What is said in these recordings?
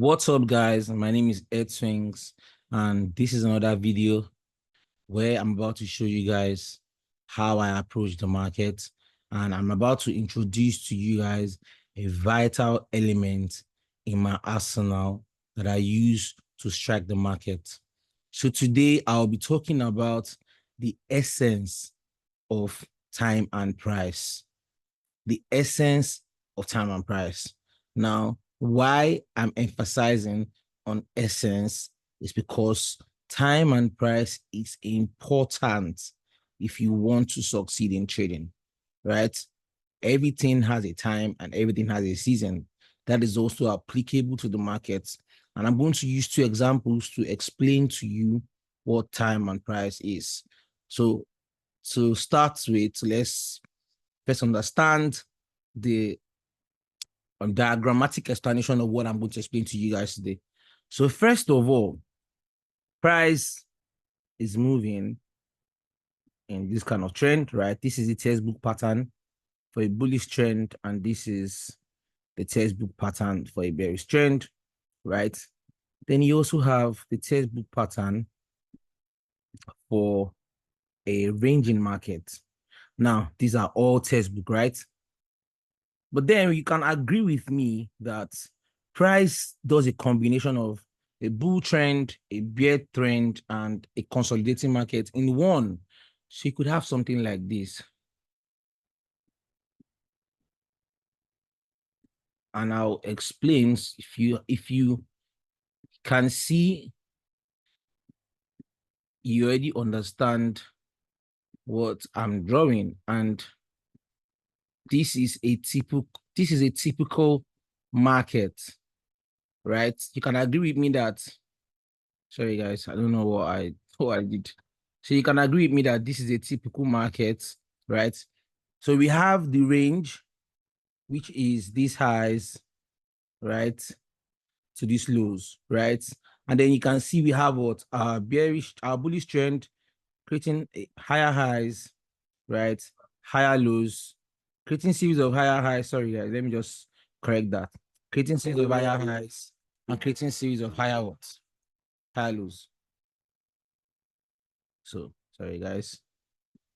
What's up, guys? My name is Ed Swings, and this is another video where I'm about to show you guys how I approach the market, and I'm about to introduce to you guys a vital element in my arsenal that I use to strike the market. So today I'll be talking about the essence of time and price. The essence of time and price. Now, why I'm emphasizing on essence is because time and price is important if you want to succeed in trading, right? Everything has a time and everything has a season. That is also applicable to the markets. And I'm going to use two examples to explain to you what time and price is. So to start with, let's first understand the diagrammatic explanation of what I'm going to explain to you guys today. So first of all, price is moving in this kind of trend, right? This is the textbook pattern for a bullish trend, and this is the textbook pattern for a bearish trend, right? Then you also have the textbook pattern for a ranging market. Now, these are all textbook, right? But then you can agree with me that price does a combination of a bull trend, a bear trend, and a consolidating market in one. So you could have something like this. And I'll explain if you can see, you already understand what I'm drawing. And this is a typical market, right? You can agree with me that, sorry guys, I don't know what I did. So you can agree with me that this is a typical market, right? So we have the range, which is these highs, right, to these lows, right? And then you can see we have what our bullish trend creating higher highs, right? Higher lows, creating series of higher highs. Sorry, guys, let me just correct that. Creating series of higher highs and creating series of higher what? Higher lows. So sorry, guys.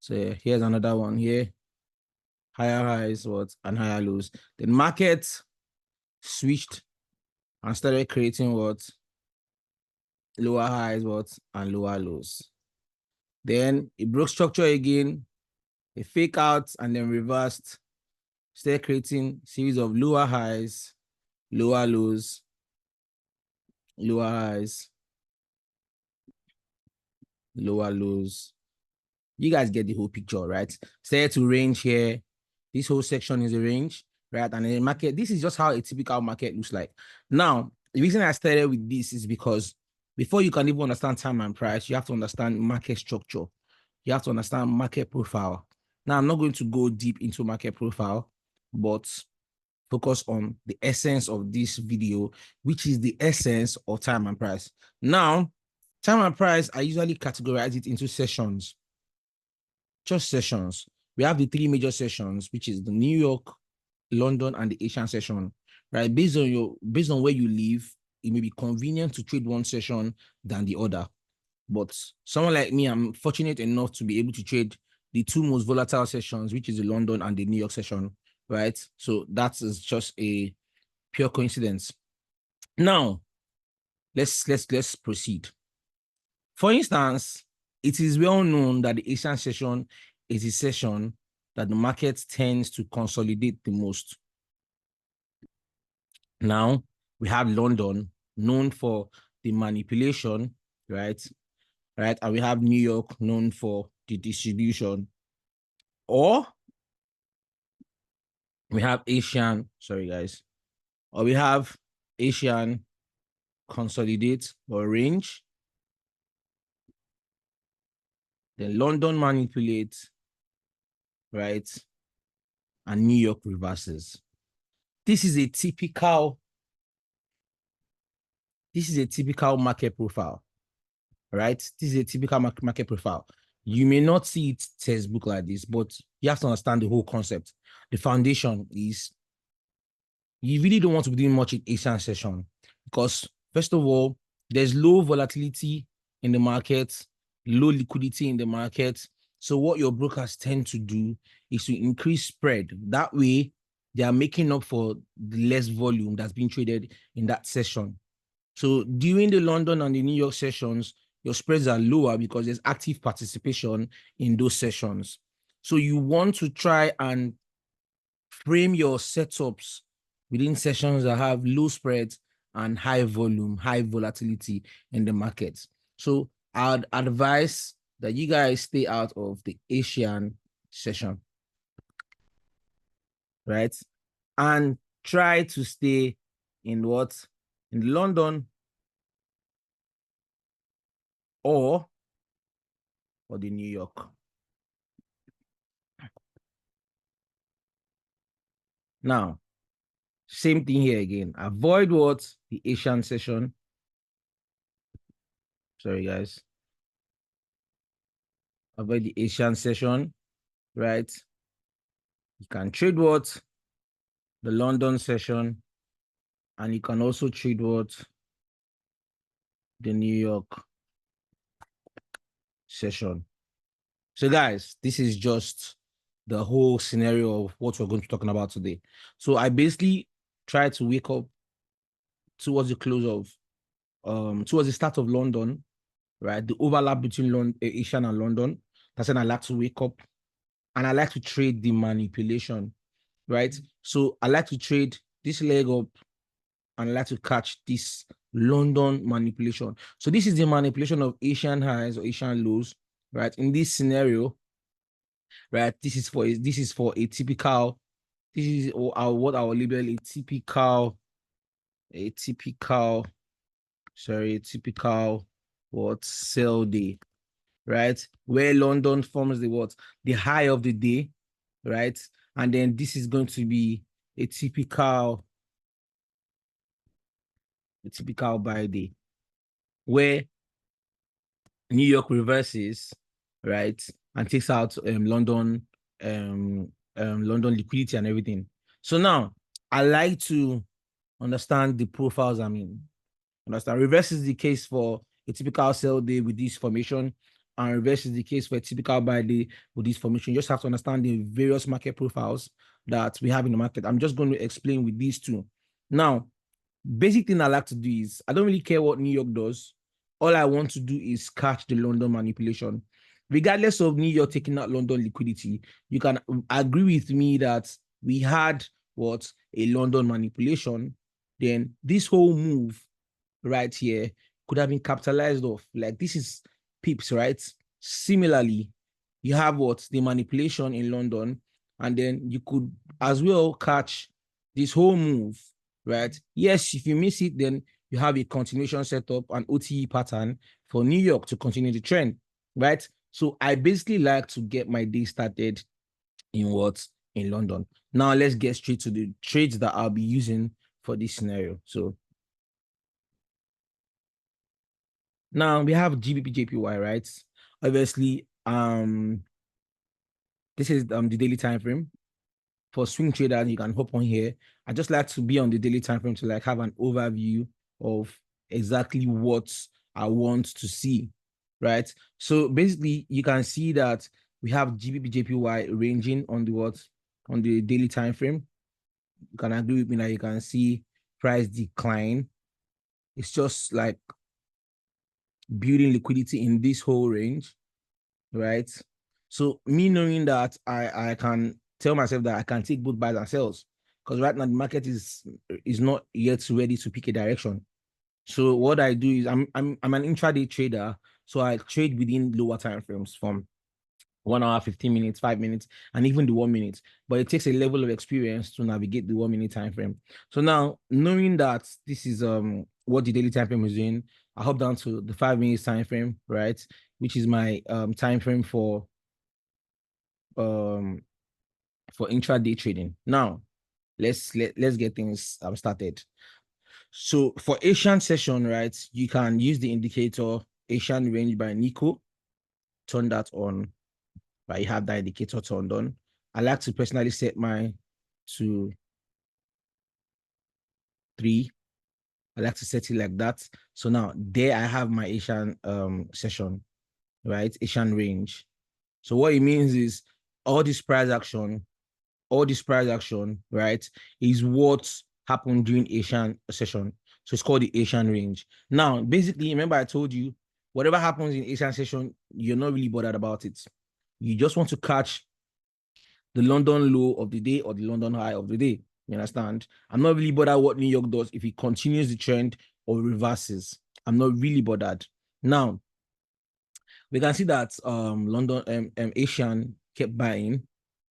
So here's another one here. Higher highs, what, and higher lows. The market switched and started creating what? Lower highs, what, and lower lows. Then it broke structure again, a fake out, and then reversed. Started creating series of lower highs, lower lows, lower highs, lower lows. You guys get the whole picture, right? Started to range here. This whole section is a range, right? And in the market, this is just how a typical market looks like. Now, the reason I started with this is because before you can even understand time and price, you have to understand market structure. You have to understand market profile. Now, I'm not going to go deep into market profile, but focus on the essence of this video, which is the essence of time and price. Now, time and price, I usually categorize it into sessions. Just sessions. We have the three major sessions, which is the New York, London, and the Asian session, right? Based on where you live, it may be convenient to trade one session than the other. But someone like me, I'm fortunate enough to be able to trade the two most volatile sessions, which is the London and the New York session, right? So that is just a pure coincidence. Now, let's proceed. For instance, it is well known that the Asian session is a session that the market tends to consolidate the most. Now, we have London, known for the manipulation, right? Right, and we have New York, known for the distribution. Or we have Asian, sorry guys, or we have Asian consolidate or range. Then London manipulates, right? And New York reverses. This is a typical market profile, right? This is a typical market profile. You may not see it textbook like this, but you have to understand the whole concept. The foundation is you really don't want to be doing much in Asian session, because first of all, there's low volatility in the market, low liquidity in the market. So what your brokers tend to do is to increase spread. That way, they are making up for the less volume that's being traded in that session. So during the London and the New York sessions, your spreads are lower because there's active participation in those sessions. So you want to try and frame your setups within sessions that have low spreads and high volume, high volatility in the market. So I'd advise that you guys stay out of the Asian session, right? And try to stay in what? In London or the New York. Now, same thing here again. Avoid what? The Asian session. Sorry, guys. Avoid the Asian session, right? You can trade what? The London session. And you can also trade what? The New York session. So, guys, this is just the whole scenario of what we're going to be talking about today. So I basically tried to wake up towards the close of towards the start of London, right? The overlap between Asian and London. That's when I like to wake up and I like to trade the manipulation, right? So I like to trade this leg up and I like to catch this London manipulation. So this is the manipulation of Asian highs or Asian lows, right? In this scenario, right? This is for a typical. This is what I will label a typical. What sell day, right? Where London forms the high of the day, right? And then this is going to be a typical buy day, where New York reverses, right, and takes out London liquidity and everything. So now I like to understand the profiles. Understand reverse is the case for a typical sell day with this formation, and reverse is the case for a typical buy day with this formation. You just have to understand the various market profiles that we have in the market. I'm just going to explain with these two. Now, basic thing I like to do is I don't really care what New York does. All I want to do is catch the London manipulation. Regardless of New York taking out London liquidity, you can agree with me that we had a London manipulation. Then this whole move right here could have been capitalized off. Like this is pips, right? Similarly, you have the manipulation in London, and then you could as well catch this whole move, right? Yes, if you miss it, then you have a continuation setup, an OTE pattern for New York to continue the trend, right? So I basically like to get my day started in London. Now let's get straight to the trades that I'll be using for this scenario. So now we have GBPJPY, right? Obviously, this is the daily time frame. For swing traders, you can hop on here. I just like to be on the daily time frame to like have an overview of exactly what I want to see, right? So basically, you can see that we have GBPJPY ranging on the daily time frame. You can agree with me that you can see price decline. It's just like building liquidity in this whole range, right? So me knowing that I can tell myself that I can take both buys and sells, because right now the market is not yet ready to pick a direction. So what I do is I'm an intraday trader, so I trade within lower time frames from 1 hour, 15 minutes, 5 minutes, and even the 1 minute. But it takes a level of experience to navigate the 1 minute time frame. So now, knowing that this is what the daily time frame is doing, I hop down to the 5 minutes time frame, right? Which is my time frame for intraday trading. Now, let's get things started. So for Asian session, right, you can use the indicator Asian range by Nico. Turn that on. Right, you have that indicator turned on. I like to personally set mine to 3. I like to set it like that. So now there I have my Asian session, right? Asian range. So what it means is all this price action, right, is what happened during Asian session. So it's called the Asian range. Now, basically, remember I told you, whatever happens in Asian session, you're not really bothered about it. You just want to catch the London low of the day or the London high of the day. You understand? I'm not really bothered what New York does if it continues the trend or reverses. I'm not really bothered. Now, we can see that London Asian kept buying,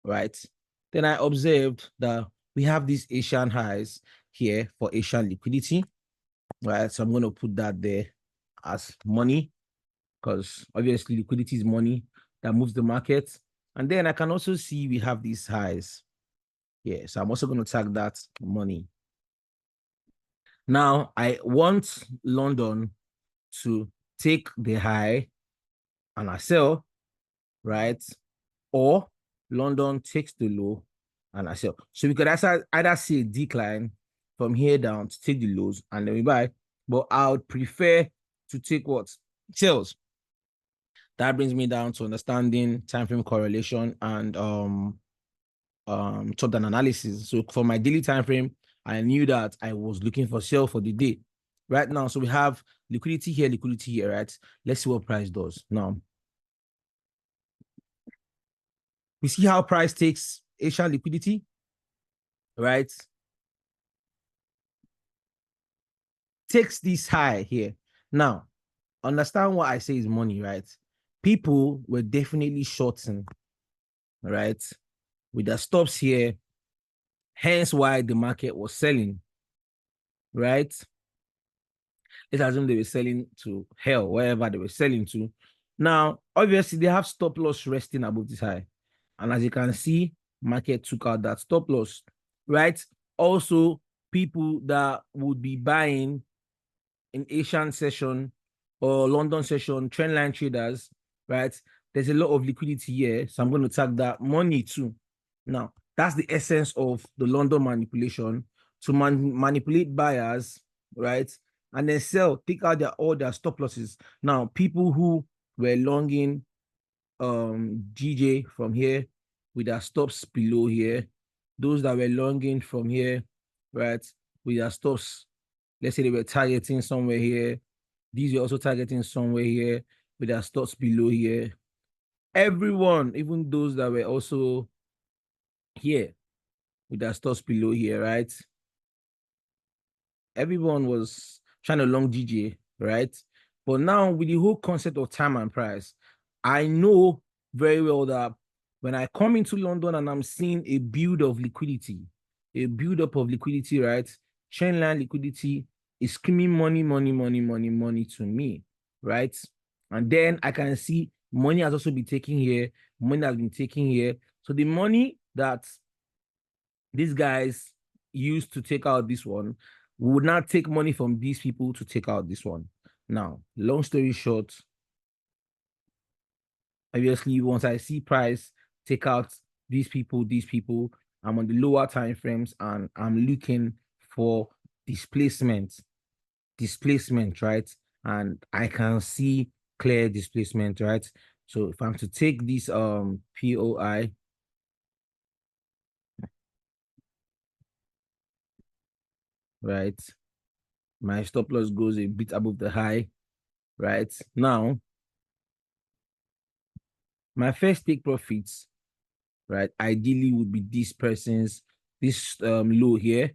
right? Then I observed that we have these Asian highs here for Asian liquidity, right? So I'm going to put that there as money because obviously liquidity is money that moves the market. And then I can also see we have these highs. Yeah, so I'm also going to tag that money. Now, I want London to take the high and I sell, right? Or London takes the low and I sell. So we could either see a decline from here down to take the lows and then we buy. But I would prefer to take what? Sales. That brings me down to understanding time frame correlation and top-down analysis. So for my daily time frame, I knew that I was looking for sell for the day. Right now, so we have liquidity here, right? Let's see what price does. Now, we see how price takes Asian liquidity, right? Takes this high here. Now, understand what I say is money, right? People were definitely shorting, right? With the stops here, hence why the market was selling, right? Let's assume they were selling to hell, wherever they were selling to. Now, obviously, they have stop loss resting above this high. And as you can see, market took out that stop loss, right? Also, people that would be buying in Asian session or London session, trendline traders, right? There's a lot of liquidity here. So I'm going to tag that money too. Now, that's the essence of the London manipulation to manipulate buyers, right? And then sell, take out all their stop losses. Now, people who were longing GJ from here with their stops below here, those that were longing from here, right, with their stops, let's say they were targeting somewhere here, these were also targeting somewhere here with their stops below here. Everyone, even those that were also here with their stops below here, right? Everyone was trying to long GJ, right? But now with the whole concept of time and price, I know very well that when I come into London and I'm seeing a build of liquidity, a build-up of liquidity, right? Trendline liquidity is screaming money, money, money, money, money to me, right? And then I can see money has also been taken here, money has been taken here. So the money that these guys used to take out this one would not take money from these people to take out this one. Now, long story short, obviously, once I see price take out these people, I'm on the lower time frames and I'm looking for displacement, right? And I can see clear displacement, right? So if I'm to take this POI, right, my stop loss goes a bit above the high, right? Now, my first take profits, right, ideally would be this low here,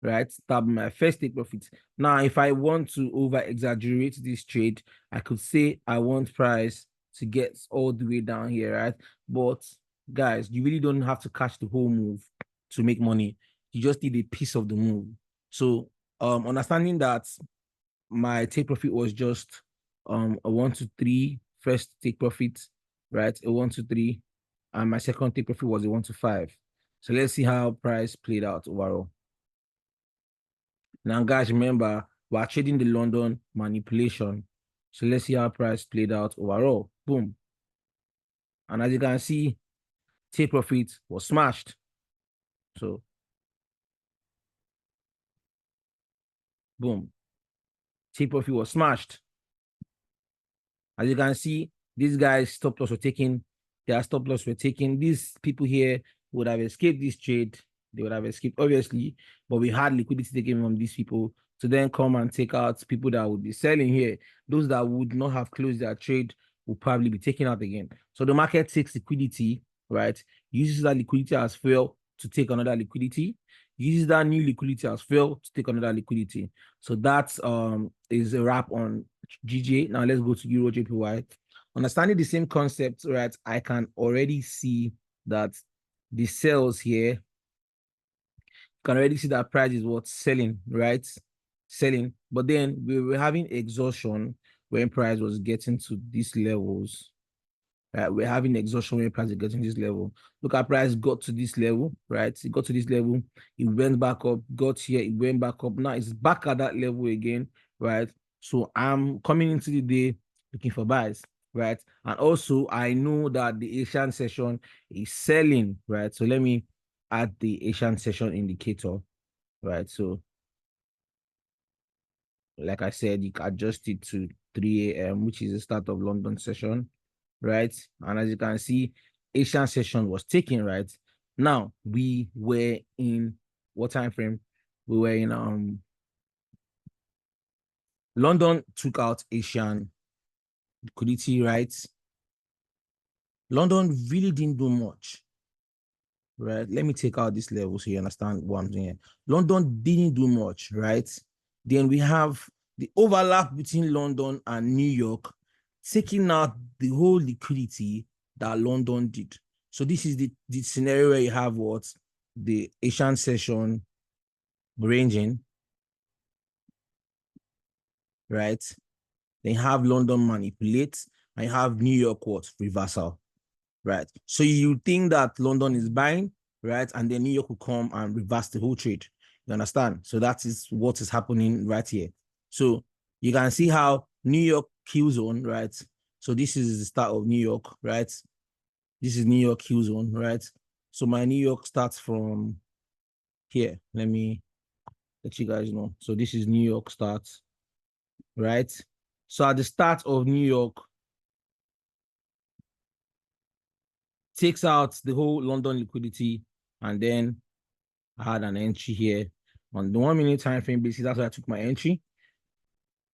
right? That my first take profit. Now, if I want to over exaggerate this trade, I could say I want price to get all the way down here, right? But guys, you really don't have to catch the whole move to make money. You just need a piece of the move. So understanding that my take profit was just a 1 to 3 first take profit, right? A 1 to 3, and my second take profit was a 1 to 5. So let's see how price played out overall. Now, guys, remember, we're trading the London manipulation. So let's see how price played out overall. Boom. And as you can see, take profit was smashed. So Boom. Take profit was smashed. As you can see, these guys stop loss were taken. Their stop loss were taken. These people here would have escaped this trade. They would have escaped, obviously, but we had liquidity taken from these people to then come and take out people that would be selling here. Those that would not have closed their trade will probably be taken out again. So the market takes liquidity, right? Uses that liquidity as fuel to take another liquidity. Uses that new liquidity as fuel to take another liquidity. So that's is a wrap on GJ. Now let's go to EURJPY. Understanding the same concept, right? I can already see that the sales here, you can already see that price is what selling, right? Selling, but then we were having exhaustion when price was getting to these levels. Right, we're having exhaustion when price is getting this level. Look at price got to this level, right? It got to this level, it went back up, got here, it went back up. Now it's back at that level again, right? So I'm coming into the day looking for buys, right? And also I know that the Asian session is selling, right? So let me add the Asian session indicator, right? So like I said, you can adjust it to 3 a.m., which is the start of London session, right? And as you can see, Asian session was taken, right? Now we were in what time frame? We were in London took out Asian liquidity, right? London really didn't do much, right? Let me take out this level so you understand what I'm doing. London didn't do much, right? Then we have the overlap between London and New York, taking out the whole liquidity that London did. So this is the scenario where you have what? The Asian session ranging, right? Then you have London manipulate, and you have New York what? Reversal, right? So you think that London is buying, right? And then New York will come and reverse the whole trade. You understand? So that is what is happening right here. So you can see how New York Q zone, right? So this is the start of New York, right? This is New York Q zone, right? So my New York starts from here. Let me let you guys know. So this is New York starts, right? So at the start of New York, takes out the whole London liquidity, and then I had an entry here on the 1 minute time frame basis. That's why I took my entry.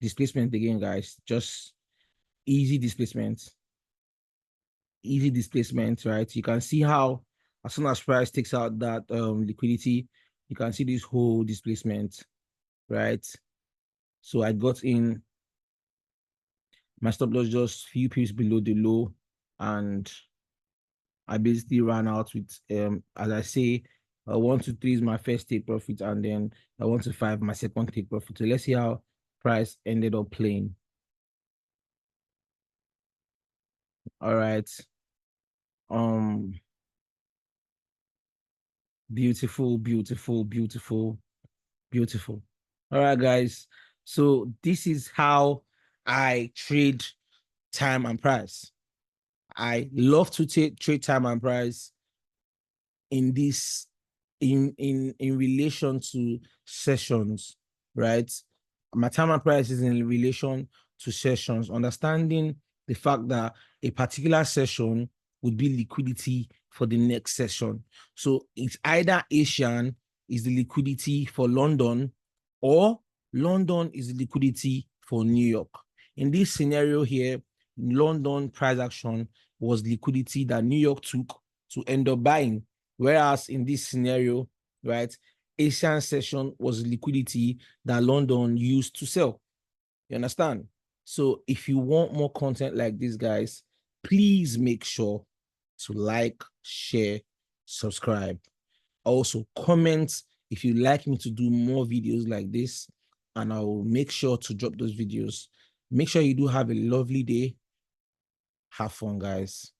Displacement again, guys. Just easy displacement. Easy displacement, right? You can see how as soon as price takes out that liquidity, you can see this whole displacement, right? So I got in my stop loss just few pips below the low, and I basically ran out with as I say, 1 to 3 is my first take profit, and then 1 to 5 my second take profit. So let's see how price ended up playing. All right. Beautiful, beautiful, beautiful, beautiful. All right, guys. So this is how I trade time and price. I love to trade time and price in this in relation to sessions, right? My time and price is in relation to sessions, understanding the fact that a particular session would be liquidity for the next session. So it's either Asian is the liquidity for London, or London is the liquidity for New York. In this scenario here, London price action was liquidity that New York took to end up buying. Whereas in this scenario, right, Asian session was liquidity that London used to sell. You understand? So if you want more content like this, guys, please make sure to like, share, subscribe. Also, comment if you like me to do more videos like this, and I will make sure to drop those videos. Make sure you do have a lovely day. Have fun, guys.